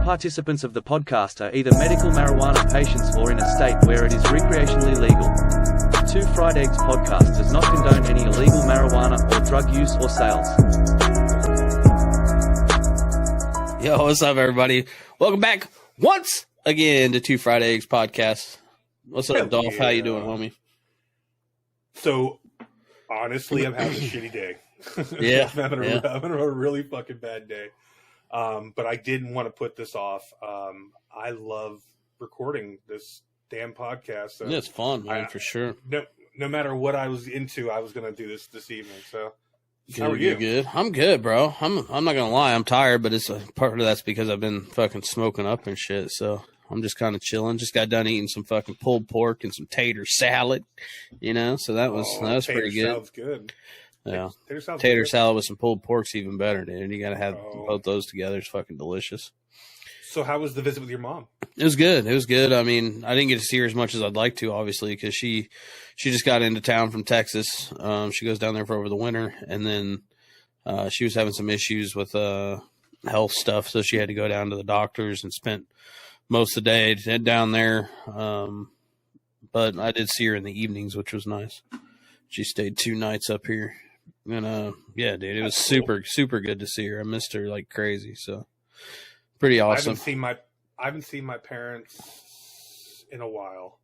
participants of the podcast are either medical marijuana patients or in a state where it is recreationally legal. Two Fried Eggs podcast does not condone any illegal marijuana or drug use or sales. Yo, what's up, everybody? Welcome back once again to Two Fried Eggs podcast. What's up, Dolph? How you doing, homie? So, honestly, I'm having a shitty day. Yeah, I'm having a really fucking bad day. But I didn't want to put this off. I love recording this damn podcast. So it's fun, man, for sure. No matter what I was into, I was going to do this evening. So, good, how are you? Good. I'm good, bro. I'm not gonna lie, I'm tired, but it's part of that's because I've been fucking smoking up and shit. So I'm just kind of chilling. Just got done eating some fucking pulled pork and some tater salad, So that was pretty good. Sounds good. Yeah, tater salad with some pulled pork's even better, dude. You gotta have both those together. It's fucking delicious. So how was the visit with your mom? It was good. It was good. I mean, I didn't get to see her as much as I'd like to, obviously, because she just got into town from Texas. She goes down there for over the winter, and then she was having some issues with health stuff, so she had to go down to the doctors and spent most of the day down there. But I did see her in the evenings, which was nice. She stayed 2 nights up here. And yeah, dude, it was super, super good to see her. I missed her like crazy, so pretty awesome. I haven't seen my parents in a while.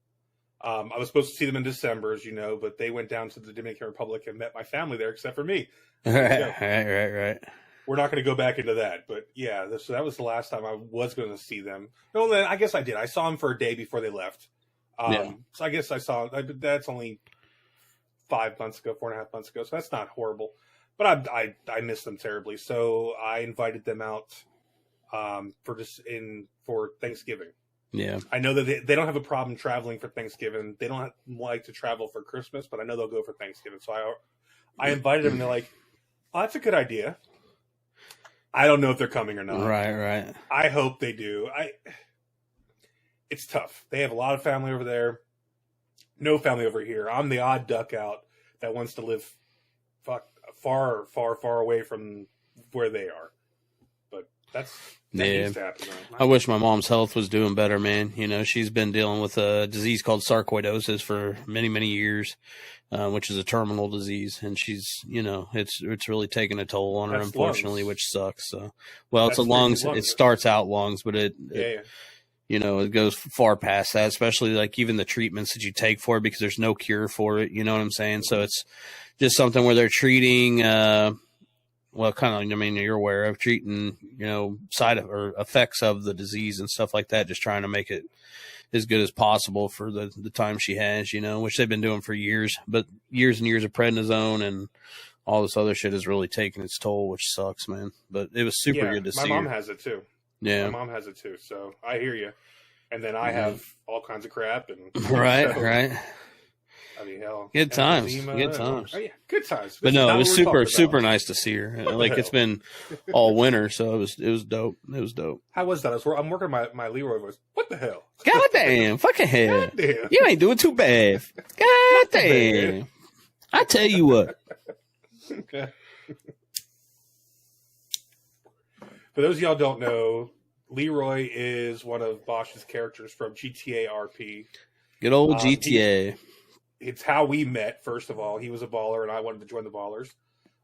I was supposed to see them in December, as you know, but they went down to the Dominican Republic and met my family there, except for me. Right. We're not going to go back into that, but yeah, so that was the last time I was going to see them. No, then I guess I did. I saw them for a day before they left. So I guess I saw. That's only 5 months ago, 4.5 months ago. So that's not horrible, but I miss them terribly. So I invited them out for Thanksgiving. Yeah, I know that they don't have a problem traveling for Thanksgiving. They don't like to travel for Christmas, but I know they'll go for Thanksgiving. So I invited them, and they're like, "Oh, that's a good idea." I don't know if they're coming or not. Right. I hope they do. It's tough. They have a lot of family over there. No family over here. I'm the odd duck out that wants to live far, far, far away from where they are. But that needs to happen. I wish my mom's health was doing better, man. She's been dealing with a disease called sarcoidosis for many, many years, which is a terminal disease. And she's, it's really taken a toll on her, unfortunately, lungs. Which sucks. So, it's a lungs. It starts out lungs, but it goes far past that, especially like even the treatments that you take for it, because there's no cure for it. You know what I'm saying? So it's just something where they're treating, you're aware of treating, side or effects of the disease and stuff like that, just trying to make it as good as possible for the time she has, which they've been doing for years, but years and years of prednisone and all this other shit has really taken its toll, which sucks, man. But it was super good to see. My mom has it too. Yeah. My mom has it too, so I hear you. And then I have all kinds of crap. And Right. I mean, hell. Good times. Good times. But no, it was super nice to see her. Like, it's been all winter, so it was dope. It was dope. How was that? I'm working my Leroy voice. What the hell? Goddamn. Fucking hell. Goddamn. You ain't doing too bad. Goddamn. I tell you what. Okay. For those of y'all who don't know, Leroy is one of Bosch's characters from GTA RP. Good old GTA. It's how we met, first of all. He was a baller, and I wanted to join the ballers.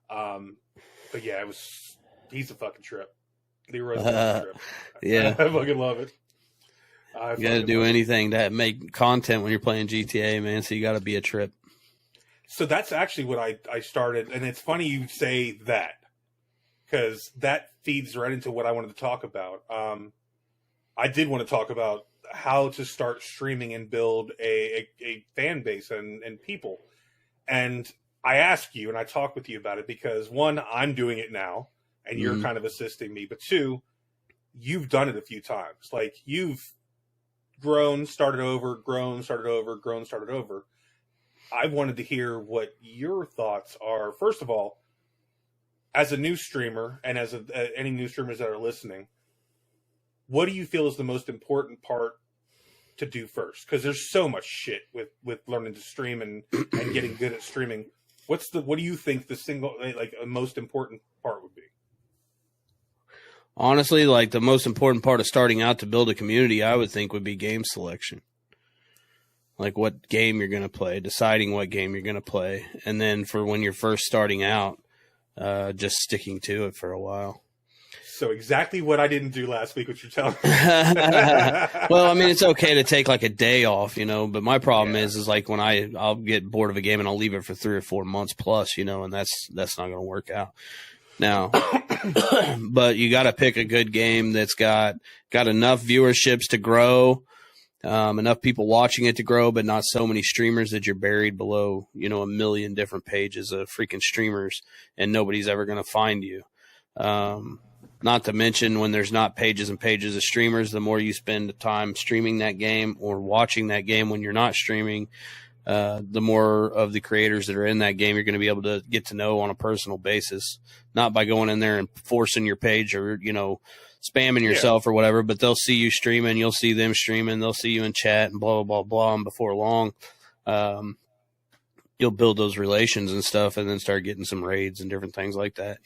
But yeah, he's a fucking trip. Leroy's a fucking trip. Yeah. I fucking love it. You got to do anything to make content when you're playing GTA, man, so you got to be a trip. So that's actually what I started, and it's funny you say that, because that feeds right into what I wanted to talk about. I did want to talk about how to start streaming and build a fan base and people. And I asked you, and I talked with you about it, because one, I'm doing it now, and you're kind of assisting me. But two, you've done it a few times. Like, you've grown, started over, grown, started over, grown, started over. I wanted to hear what your thoughts are. First of all, as a new streamer, and as any new streamers that are listening, what do you feel is the most important part to do first? Because there's so much shit with learning to stream and getting good at streaming. What do you think the most important part would be? Honestly, like the most important part of starting out to build a community, I would think would be game selection. Like what game you're going to play, deciding what game you're going to play. And then for when you're first starting out, just sticking to it for a while. So exactly what I didn't do last week, what you're telling me. Well, I mean, it's okay to take like a day off, but my problem is like when I'll get bored of a game and I'll leave it for 3 or 4 months plus, and that's not going to work out. Now, but you got to pick a good game that's got enough viewerships to grow, enough people watching it to grow, but not so many streamers that you're buried below, a million different pages of freaking streamers and nobody's ever going to find you. Not to mention when there's not pages and pages of streamers, the more you spend time streaming that game or watching that game when you're not streaming, the more of the creators that are in that game you're going to be able to get to know on a personal basis, not by going in there and forcing your page or, spamming yourself or whatever, but they'll see you streaming, you'll see them streaming, they'll see you in chat and blah, blah, blah, blah. And before long, you'll build those relations and stuff and then start getting some raids and different things like that,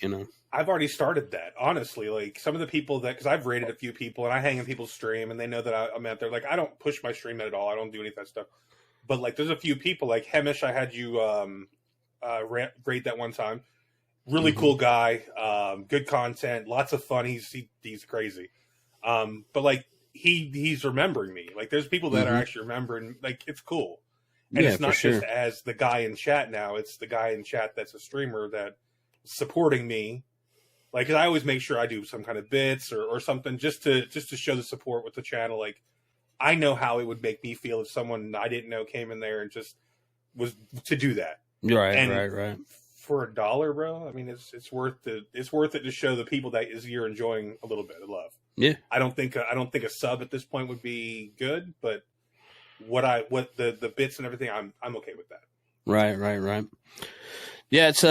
I've already started that, honestly. Like some of the people because I've rated a few people and I hang in people's stream and they know that I'm out there. Like I don't push my stream at all. I don't do any of that stuff. But like there's a few people like Hemish, I had you rate that one time. Really cool guy, good content, lots of fun. He's crazy. But like he's remembering me. Like there's people that are actually remembering, like it's cool. And it's not just as the guy in chat now, it's the guy in chat that's a streamer that's supporting me. Like, 'cause I always make sure I do some kind of bits or something just to show the support with the channel. Like, I know how it would make me feel if someone I didn't know came in there and just was to do that. Right. For $1, bro, I mean, it's worth it. It's worth it to show the people that you're enjoying a little bit of love. Yeah, I don't think a sub at this point would be good, but what the bits and everything, I'm okay with that. Right. Yeah, it's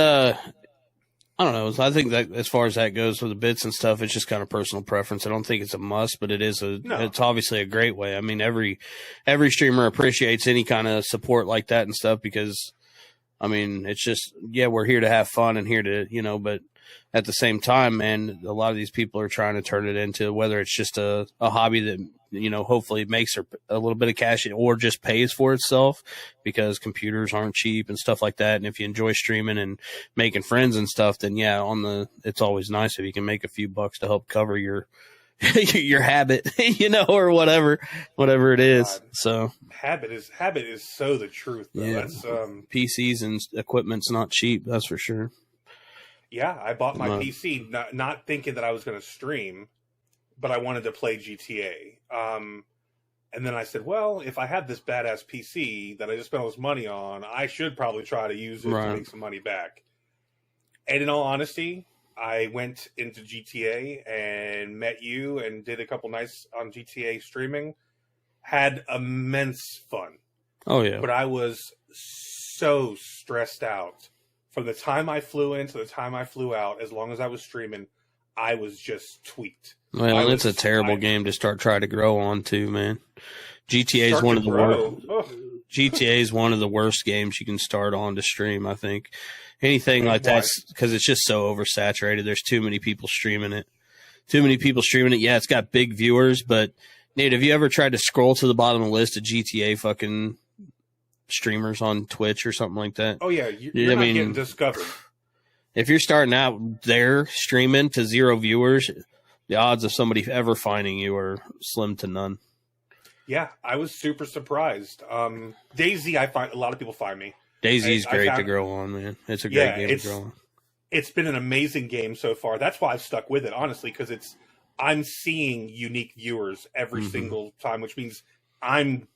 I don't know. I think that as far as that goes with the bits and stuff, it's just kind of personal preference. I don't think it's a must, but it's obviously a great way. I mean, every streamer appreciates any kind of support like that and stuff because, I mean, it's just, we're here to have fun and here to, but at the same time, man, a lot of these people are trying to turn it into whether it's just a hobby that, hopefully makes her a little bit of cash or just pays for itself because computers aren't cheap and stuff like that. And if you enjoy streaming and making friends and stuff, then it's always nice if you can make a few bucks to help cover your habit, or whatever it is. God. So habit is so the truth, though. Yeah. That's PCs and equipment's not cheap. That's for sure. Yeah, I bought my PC not thinking that I was going to stream, but I wanted to play GTA. And then I said, well, if I have this badass PC that I just spent all this money on, I should probably try to use it to make some money back. And in all honesty, I went into GTA and met you and did a couple nights on GTA streaming. Had immense fun. Oh, yeah. But I was so stressed out. From the time I flew in to the time I flew out, as long as I was streaming, I was just tweaked. Well, it's a terrible game to try to grow on too, man. GTA is one of the worst. GTA is one of the worst games you can start on to stream. I think anything like that because it's just so oversaturated. There's too many people streaming it. Yeah, it's got big viewers, but Nate, have you ever tried to scroll to the bottom of the list of GTA fucking streamers on Twitch or something like that? Oh yeah, you're not getting discovered. If you're starting out there streaming to 0 viewers, the odds of somebody ever finding you are slim to none. Yeah, I was super surprised. DayZ, I find a lot of people find me. DayZ's great to grow on, man. It's a great game to grow on. It's been an amazing game so far. That's why I've stuck with it, honestly, because I'm seeing unique viewers every single time, which means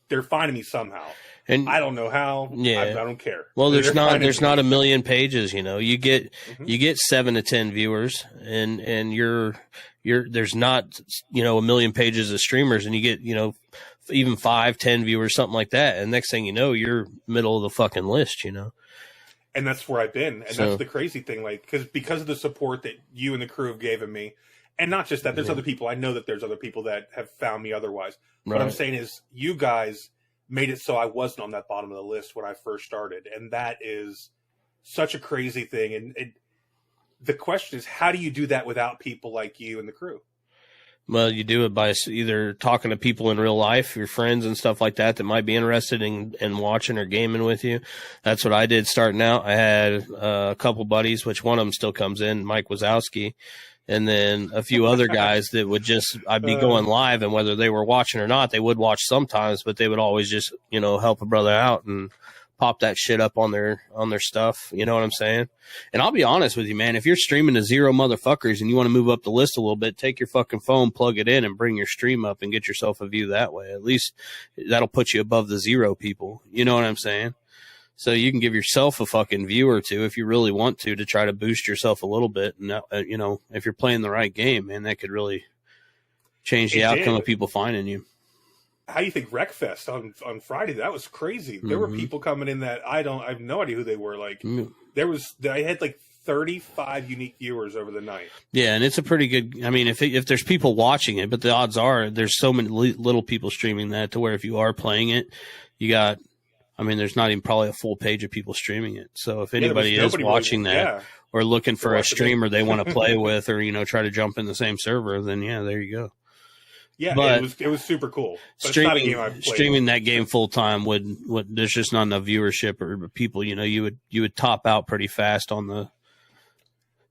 they're finding me somehow. And I don't know how. Yeah, I don't care. Well, there's not a million pages. You get 7 to 10 viewers, and there's not a million pages of streamers, and you get even 5, 10 viewers, something like that. And next thing you know, you're middle of the fucking list. And that's where I've been, and that's the crazy thing. Like because of the support that you and the crew have given me, and not just that. There's other people. I know that there's other people that have found me otherwise. Right. What I'm saying is, you guys made it so I wasn't on that bottom of the list when I first started. And that is such a crazy thing. And the question is, how do you do that without people like you and the crew? Well, you do it by either talking to people in real life, your friends and stuff like that might be interested in watching or gaming with you. That's what I did starting out. I had a couple buddies, which one of them still comes in, Mike Wazowski, and then a few other guys that would I'd be going live, and whether they were watching or not, they would watch sometimes, but they would always just, help a brother out and pop that shit up on their stuff. You know what I'm saying? And I'll be honest with you, man, if you're streaming to 0 motherfuckers and you want to move up the list a little bit, take your fucking phone, plug it in, and bring your stream up and get yourself a view that way. At least that'll put you above the 0 people. You know what I'm saying? So you can give yourself a fucking view or two if you really want to try to boost yourself a little bit. And, if you're playing the right game, man, that could really change the outcome of people finding you. How do you think Wreckfest on Friday? That was crazy. There were people coming in that I have no idea who they were. Like I had like 35 unique viewers over the night. Yeah, and it's a pretty good. I mean, if there's people watching it, but the odds are there's so many little people streaming that to where if you are playing it, you got. I mean, there's not even probably a full page of people streaming it. So if anybody is watching that or looking for a streamer they want to play with, or try to jump in the same server, then there you go. Yeah, but it was super cool. But streaming that game full time would there's just not enough viewership or people. You would top out pretty fast on the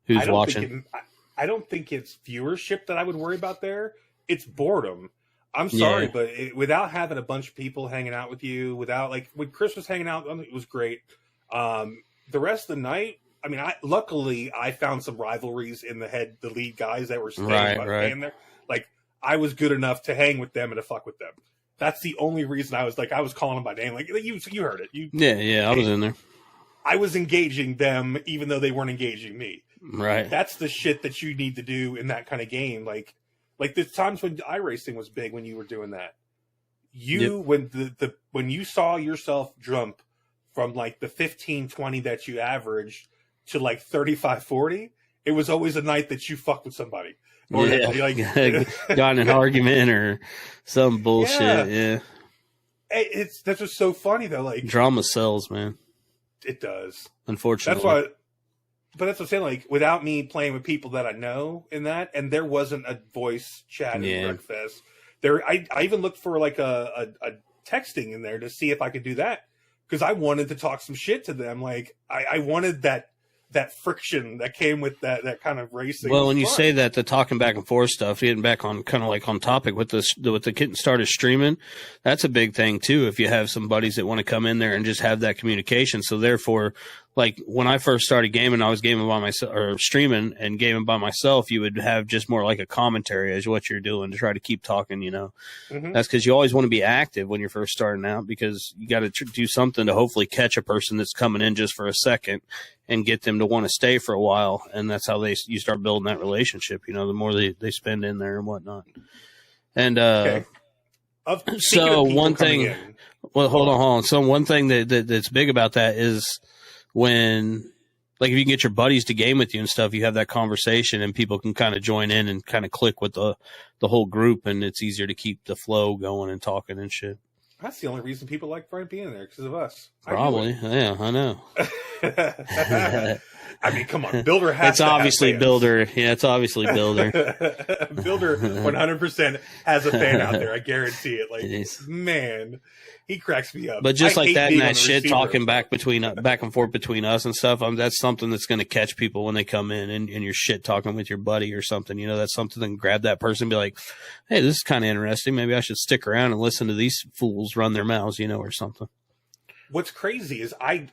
who's watching. I don't think it's viewership that I would worry about there. It's boredom. I'm sorry, but without having a bunch of people hanging out with you, without when Chris was hanging out, it was great. The rest of the night, I mean, luckily I found some rivalries in the lead guys that were staying there. I was good enough to hang with them and to fuck with them. That's the only reason I was calling them by name. You heard it. I was in there. I was engaging them even though they weren't engaging me. Right. That's the shit that you need to do in that kind of game. Like there's times when iRacing was big when you were doing that. When you saw yourself jump from the 15-20 that you averaged to 35-40, it was always a night that you fucked with somebody. Or got in an argument or some bullshit. Yeah. That's just so funny though. Drama sells, man. It does. Unfortunately. But that's what I'm saying. Without me playing with people that I know in that, and there wasn't a voice chat in Wreckfest. I even looked for a texting in there to see if I could do that because I wanted to talk some shit to them. I wanted that friction that came with that kind of racing. Well, when you say that, the talking back and forth stuff, getting back on kind of on topic with the getting started streaming, that's a big thing too. If you have some buddies that want to come in there and just have that communication. So therefore, when I first started gaming, I was gaming by myself or streaming and gaming by myself. You would have just more like a commentary as what you're doing to try to keep talking, Mm-hmm. That's because you always want to be active when you're first starting out because you got to do something to hopefully catch a person that's coming in just for a second and get them to want to stay for a while. And that's how you start building that relationship, the more they spend in there and whatnot. And, so one thing, hold on. So one thing that's big about that is when, if you can get your buddies to game with you and stuff, you have that conversation and people can kind of join in and kind of click with the whole group and it's easier to keep the flow going and talking and shit. That's the only reason people like Brian being there because of us. Probably. Yeah, I know. I mean, come on. Builder has It's obviously Builder. Yeah, it's obviously Builder. Builder 100% has a fan out there. I guarantee it. Man, he cracks me up. But just like that and that shit talking back and forth between us and stuff, that's something that's going to catch people when they come in and you're shit talking with your buddy or something. That's something that can grab that person and be like, hey, this is kind of interesting. Maybe I should stick around and listen to these fools run their mouths, or something. What's crazy is I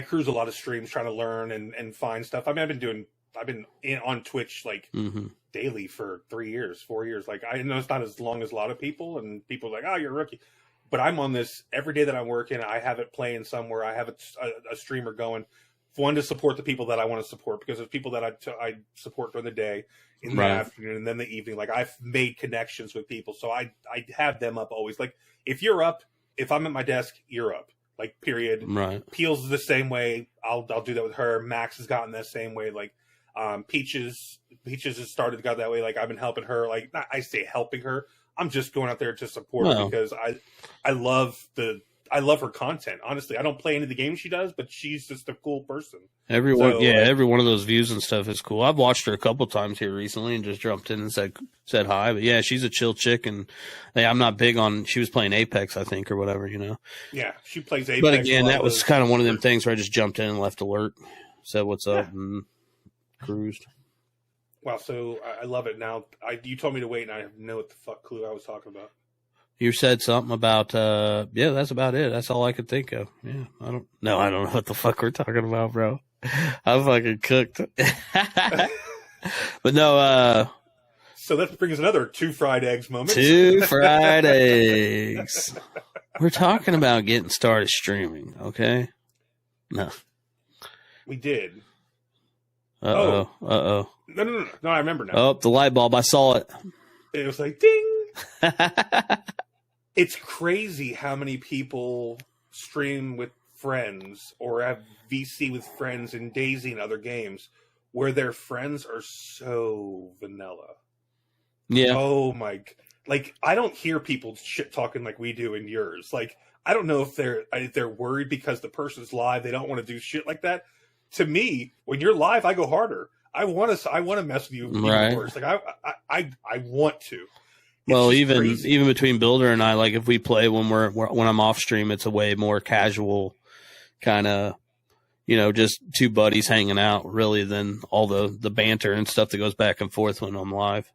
cruise a lot of streams trying to learn and find stuff. I mean, I've been on Twitch daily for 4 years. I know it's not as long as a lot of people, and people are like, "Oh, you're a rookie," but I'm on this every day that I'm working. I have it playing somewhere. I have a streamer going. One, to support the people that I want to support because there's people that I support during the day, in the afternoon, and then the evening. I've made connections with people, so I have them up always. If you're up, if I'm at my desk, you're up. Period. Right. Peels is the same way. I'll do that with her. Max has gotten that same way. Peaches has started to go that way. I've been helping her. Not I say helping her. I'm just going out there to support her because I love I love her content. Honestly, I don't play any of the games she does, but she's just a cool person. Everyone, So, every one of those views and stuff is cool. I've watched her a couple times here recently and just jumped in and said hi. But yeah, she's a chill chick, and I'm not big on. She was playing Apex, I think, or whatever, Yeah, she plays Apex. But again, that was kind of one of them things where I just jumped in and left alert, said what's up, and cruised. Wow, so I love it. Now, you told me to wait, and I have no what the fuck clue I was talking about. You said something about, that's about it. That's all I could think of. Yeah, I don't know what the fuck we're talking about, bro. I'm fucking cooked. But no, so that brings another 2 fried eggs moment. 2 fried eggs. We're talking about getting started streaming, okay? No. We did. Uh-oh. No, I remember now. Oh, the light bulb. I saw it. It was like, ding. It's crazy how many people stream with friends or have VC with friends in DayZ and other games where their friends are so vanilla. Yeah. Oh my! Like, I don't hear people shit talking like we do in yours. Like, I don't know if they're worried because the person's live, they don't want to do shit like that. To me, when you're live, I go harder. I want to mess with you even right. worse. Like I want to. Well, even between Builder and I, like if we play when I'm off stream, it's a way more casual kind of, just two buddies hanging out really than all the banter and stuff that goes back and forth when I'm live.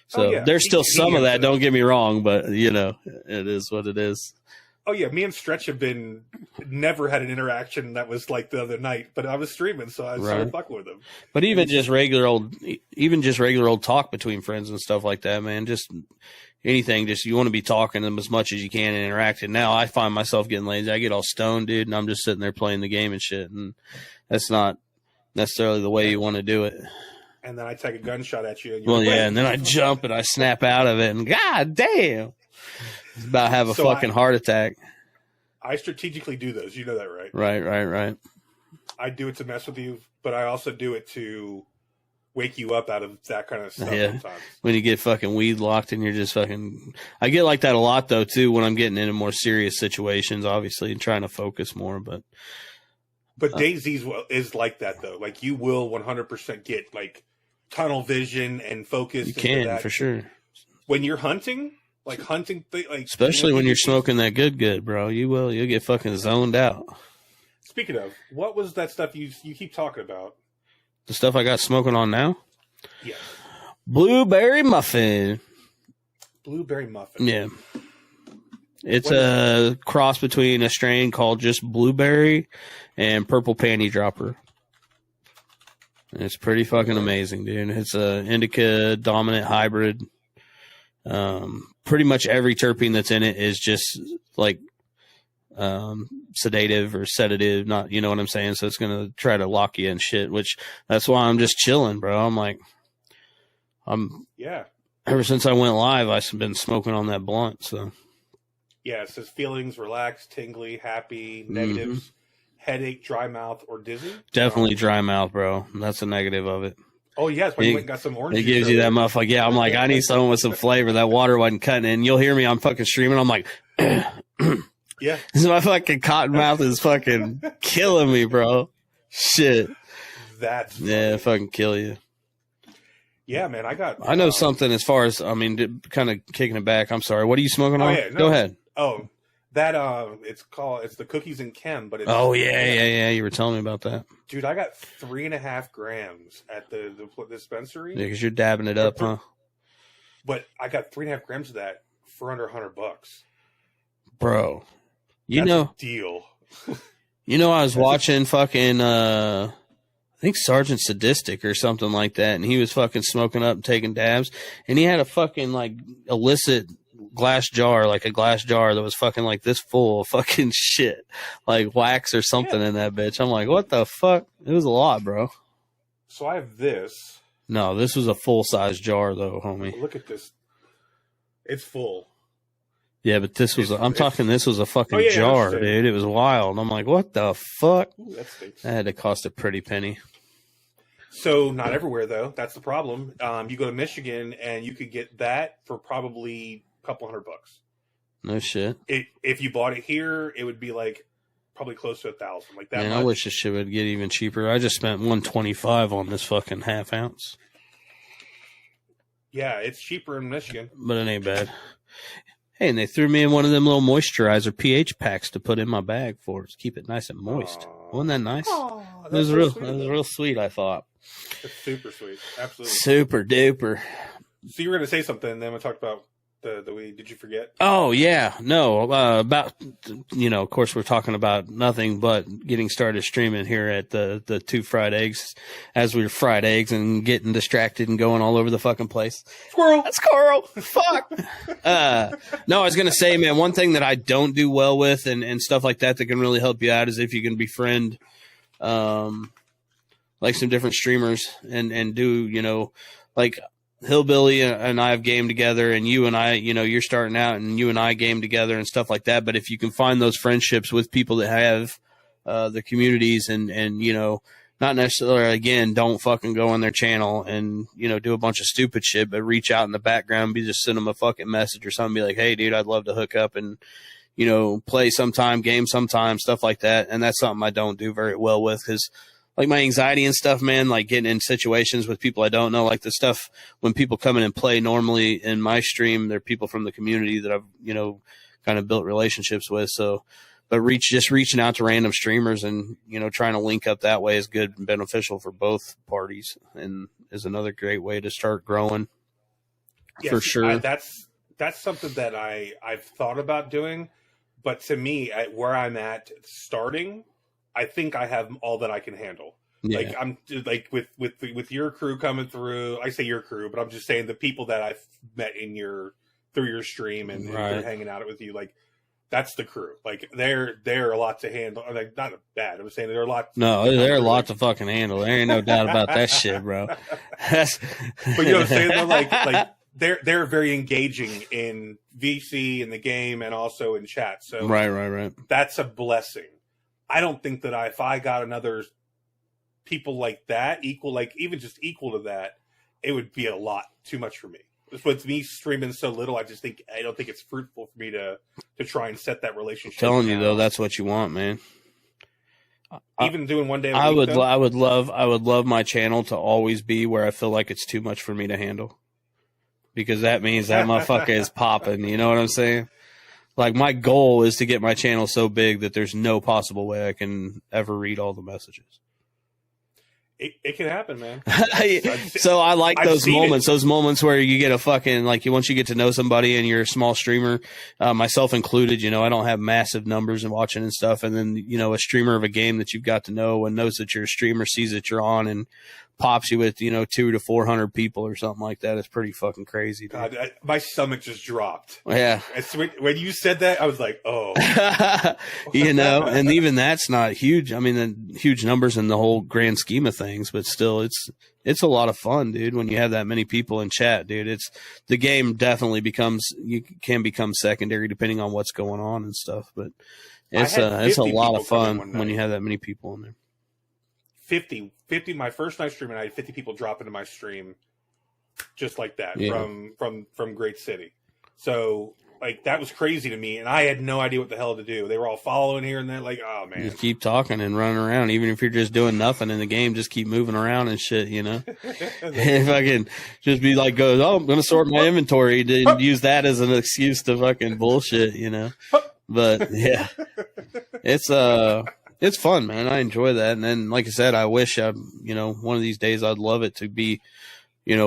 So there's still some of that. Don't get me wrong, but it is what it is. Oh yeah, me and Stretch have never had an interaction that was like the other night, but I was streaming, so I started fucking with him. But even just regular old talk between friends and stuff like that, man. Just anything, just you want to be talking to them as much as you can and interacting. Now I find myself getting lazy. I get all stoned, dude, and I'm just sitting there playing the game and shit, and that's not necessarily the way you want to do it. And then I take a gunshot at you. And and then I jump and I snap out of it, and god damn. It's about to have a fucking heart attack. I strategically do those. You know that, right? Right. I do it to mess with you, but I also do it to wake you up out of that kind of stuff sometimes. When you get fucking weed locked and you're just fucking... I get like that a lot, though, too, when I'm getting into more serious situations, obviously, and trying to focus more, But DayZ is like that, though. Like, you will 100% get, like, tunnel vision and focus. You can, for sure. When you're hunting... especially when you're smoking that good, bro. You'll get fucking zoned out. Speaking of, what was that stuff you keep talking about? The stuff I got smoking on now? Yeah. Blueberry muffin. Blueberry muffin. Yeah. It's a cross between a strain called just blueberry and purple panty dropper. And it's pretty fucking amazing, dude. It's a indica dominant hybrid. Pretty much every terpene that's in it is just like sedative or sedative, not, you know what I'm saying? So it's gonna try to lock you in shit, which that's why I'm just chilling, bro. Ever since I went live, I've been smoking on that blunt. So yeah, it says feelings: relaxed, tingly, happy, negatives, headache, dry mouth, or dizzy. Definitely dry mouth, bro. That's a negative of it. Oh, yes, when you went and got some orange juice. It gives you that motherfucker. Yeah, I'm like, I need someone with some flavor. That water wasn't cutting it. And you'll hear me, I'm fucking streaming. I'm like, yeah. My fucking cotton mouth is fucking killing me, bro. Shit. That's funny. Yeah, fucking kill you. Yeah, man, I know something as far as, kind of kicking it back. I'm sorry. What are you smoking on? Yeah, no. Go ahead. Oh, that, it's the Cookies and Chem, but it's... Oh, yeah. You were telling me about that. Dude, I got 3.5 grams at the dispensary. Yeah, because you're dabbing it up, huh? But I got 3.5 grams of that for under $100. Bro. That's a deal. I was watching fucking, I think Sergeant Sadistic or something like that, and he was fucking smoking up and taking dabs, and he had a fucking, like, illicit glass jar that was fucking like this full of fucking shit, like wax or something in that bitch. I'm like, what the fuck? It was a lot, bro. So I have this. No, this was a full size jar though, homie. Look at this. It's full. Yeah, but this was this was a fucking jar, dude. It was wild. I'm like, what the fuck? Ooh, that stinks. That had to cost a pretty penny. So not everywhere though. That's the problem. You go to Michigan and you could get that for probably $200. No shit. If you bought it here, it would be like probably close to 1,000. Like that. Man, much. I wish this shit would get even cheaper. I just spent $125 on this fucking half ounce. Yeah, it's cheaper in Michigan. But it ain't bad. Hey, and they threw me in one of them little moisturizer pH packs to put in my bag for it to keep it nice and moist. Wasn't that nice? It was real sweet, I thought. It's super sweet. Absolutely. Super duper. So you were going to say something, and then we talked about the weed. Did you forget? Oh, yeah. No, about, of course, we're talking about nothing but getting started streaming here at the Two Fried Eggs as we were fried eggs and getting distracted and going all over the fucking place. Squirrel. Fuck. No, I was going to say, man, one thing that I don't do well with and stuff like that can really help you out is if you can befriend, like some different streamers and do, like Hillbilly and I have game together, and you and I, you're starting out and you and I game together and stuff like that. But if you can find those friendships with people that have the communities and not necessarily, again, don't fucking go on their channel and, do a bunch of stupid shit, but reach out in the background, just send them a fucking message or something, be like, hey, dude, I'd love to hook up and, play sometime, game sometime, stuff like that. And that's something I don't do very well with because, like, my anxiety and stuff, man, like getting in situations with people I don't know, like the stuff when people come in and play normally in my stream, they're people from the community that I've, kind of built relationships with. So, but reaching out to random streamers and, trying to link up that way is good and beneficial for both parties and is another great way to start growing. Yes, for sure. That's something that I've thought about doing. But to me, where I'm at starting, I think I have all that I can handle. Yeah. Like I'm like with your crew coming through. I say your crew, but I'm just saying the people that I've met through your stream and they're hanging out with you. Like that's the crew. Like they're a lot to handle. Like not bad. I'm saying they're a lot. No, they're a lot to fucking handle. There ain't no doubt about that shit, bro. But you know what I'm saying? They're like they're very engaging in VC in the game and also in chat. So right. That's a blessing. I don't think that if I got another people like that, equal to that, it would be a lot too much for me. With me streaming so little, I don't think it's fruitful for me to try and set that relationship. I'm telling you though, that's what you want, man. Even doing one day, I would love my channel to always be where I feel like it's too much for me to handle, because that means that motherfucker is popping. You know what I'm saying? Like, my goal is to get my channel so big that there's no possible way I can ever read all the messages. It can happen, man. So I like those moments where you get a fucking, like, once you get to know somebody and you're a small streamer, myself included, I don't have massive numbers and watching and stuff. And then, a streamer of a game that you've got to know and knows that you're a streamer, sees that you're on and pops you with, 200 to 400 people or something like that. It's pretty fucking crazy. Dude. God, my stomach just dropped. Yeah. When you said that, I was like, oh. And even that's not huge. I mean, the huge numbers in the whole grand scheme of things, but still it's a lot of fun, dude. When you have that many people in chat, dude, the game definitely can become secondary depending on what's going on and stuff. But it's a lot of fun when you have that many people in there. 50, my first night streaming, I had 50 people drop into my stream just like that from Great City. So, like, that was crazy to me, and I had no idea what the hell to do. They were all following here and there, like, oh, man. Just keep talking and running around. Even if you're just doing nothing in the game, just keep moving around and shit, If I can just be like, I'm going to sort my inventory, to use that as an excuse to fucking bullshit, But, yeah. It's fun, man. I enjoy that. And then, like I said, I wish, one of these days I'd love it to be,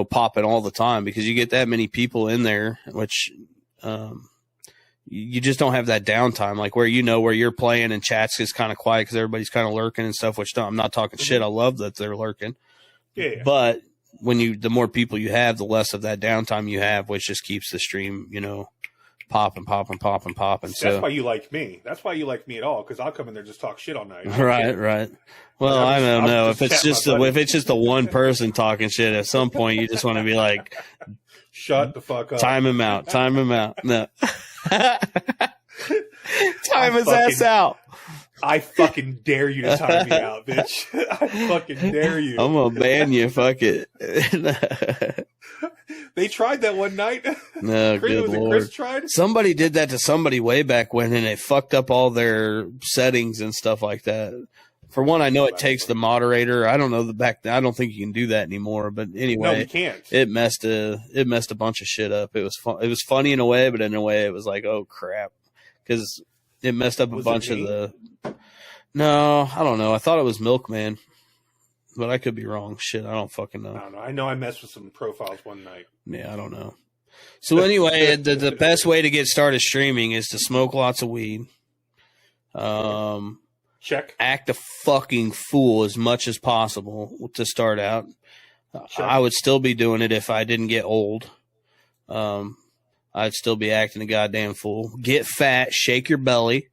popping all the time, because you get that many people in there, which you just don't have that downtime, like where where you're playing and chat's is kind of quiet because everybody's kind of lurking and stuff, which I'm not talking shit. I love that they're lurking. Yeah. But the more people you have, the less of that downtime you have, which just keeps the stream, popping. That's why you like me. That's why you like me at all, because I'll come in there and just talk shit all night. Right. Well, I don't know if it's just a one person talking shit. At some point, you just want to be like, "Shut the fuck up." Time him out. No. Time his ass out. I fucking dare you to time me out, bitch. I fucking dare you. I'm gonna ban you. Fuck it. They tried that one night. No, good Was it Lord. Chris tried? Somebody did that to somebody way back when, and it fucked up all their settings and stuff like that. For one, I know it takes the moderator. I don't know I don't think you can do that anymore. But anyway, No, you can't. it messed a bunch of shit up. It was fun. It was funny in a way, but in a way, it was like, oh crap, because it messed up a bunch of the. No, I don't know. I thought it was Milkman, but I could be wrong. Shit, I don't fucking know. I don't know. I know I messed with some profiles one night. Yeah, I don't know. So anyway, the best way to get started streaming is to smoke lots of weed. Check. Act a fucking fool as much as possible to start out. Sure. I would still be doing it if I didn't get old. I'd still be acting a goddamn fool. Get fat, shake your belly,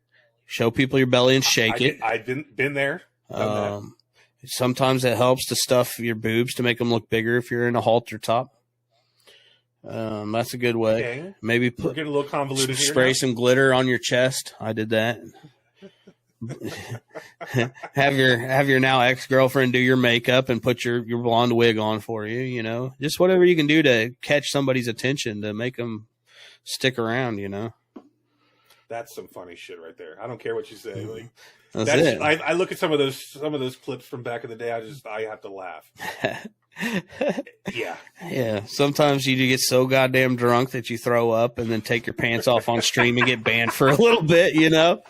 show people your belly and shake it. I've been there. Done that. Sometimes it helps to stuff your boobs to make them look bigger if you're in a halter top. That's a good way. Okay. Maybe We're getting a little convoluted here. spray some glitter on your chest. I did that. have your now ex-girlfriend do your makeup and put your blonde wig on for you, you know, just whatever you can do to catch somebody's attention to make them stick around, you know. That's some funny shit right there. I don't care what you say. Like That's it. I look at some of those clips from back in the day. I have to laugh. Yeah. Yeah. Sometimes you get so goddamn drunk that you throw up and then take your pants off on stream and get banned for a little bit, you know.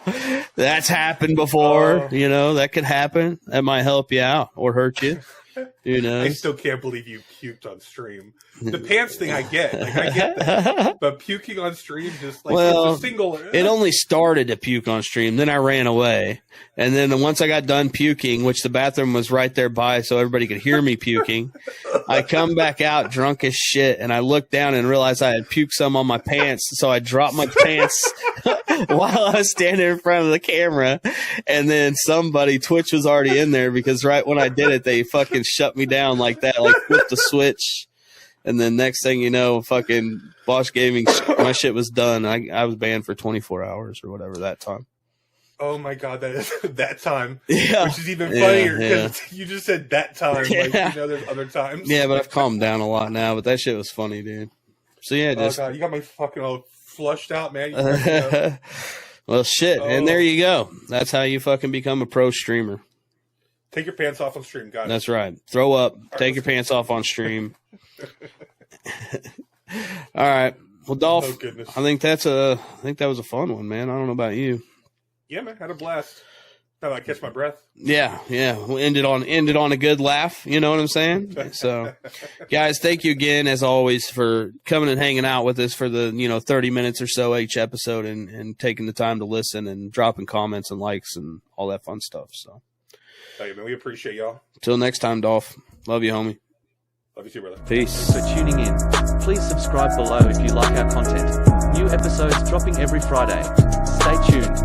That's happened before, you know, that could happen. That might help you out or hurt you. You know. I still can't believe you puked on stream. The pants thing I get. Like I get that. But puking on stream just like it's a single it only started to puke on stream, then I ran away. And then once I got done puking, which the bathroom was right there by so everybody could hear me puking, I come back out drunk as shit and I looked down and realized I had puked some on my pants. So I dropped my pants while I was standing in front of the camera. And then Twitch was already in there because right when I did it, they fucking shut me down like that, like flipped the switch. And then next thing you know, fucking Bosch Gaming, my shit was done. I was banned for 24 hours or whatever that time. Oh my god, that is that time. Yeah. Which is even funnier Yeah. because you just said that time. Yeah. Like, you know, there's other times. Yeah, but I've calmed down a lot now. But that shit was funny, dude. So yeah, just. Oh god, you got my fucking all flushed out, man. You ready to go? Well, shit, and Oh. there you go. That's how you fucking become a pro streamer. Take your pants off on stream, guys. That's right. Throw up. Take your pants off on stream. All right. Well, Dolph, Oh, goodness. I think that was a fun one, man. I don't know about you. Yeah, man, had a blast. Thought I catch my breath. Yeah. We'll end it on a good laugh. You know what I'm saying? So, guys, thank you again, as always, for coming and hanging out with us for the 30 minutes or so each episode, and taking the time to listen and dropping comments and likes and all that fun stuff. So, Tell you, man, we appreciate y'all. till next time, Dolph. Love you, homie. Love you too, brother. Peace. For tuning in. Please subscribe below if you like our content. New episodes dropping every Friday. Stay tuned.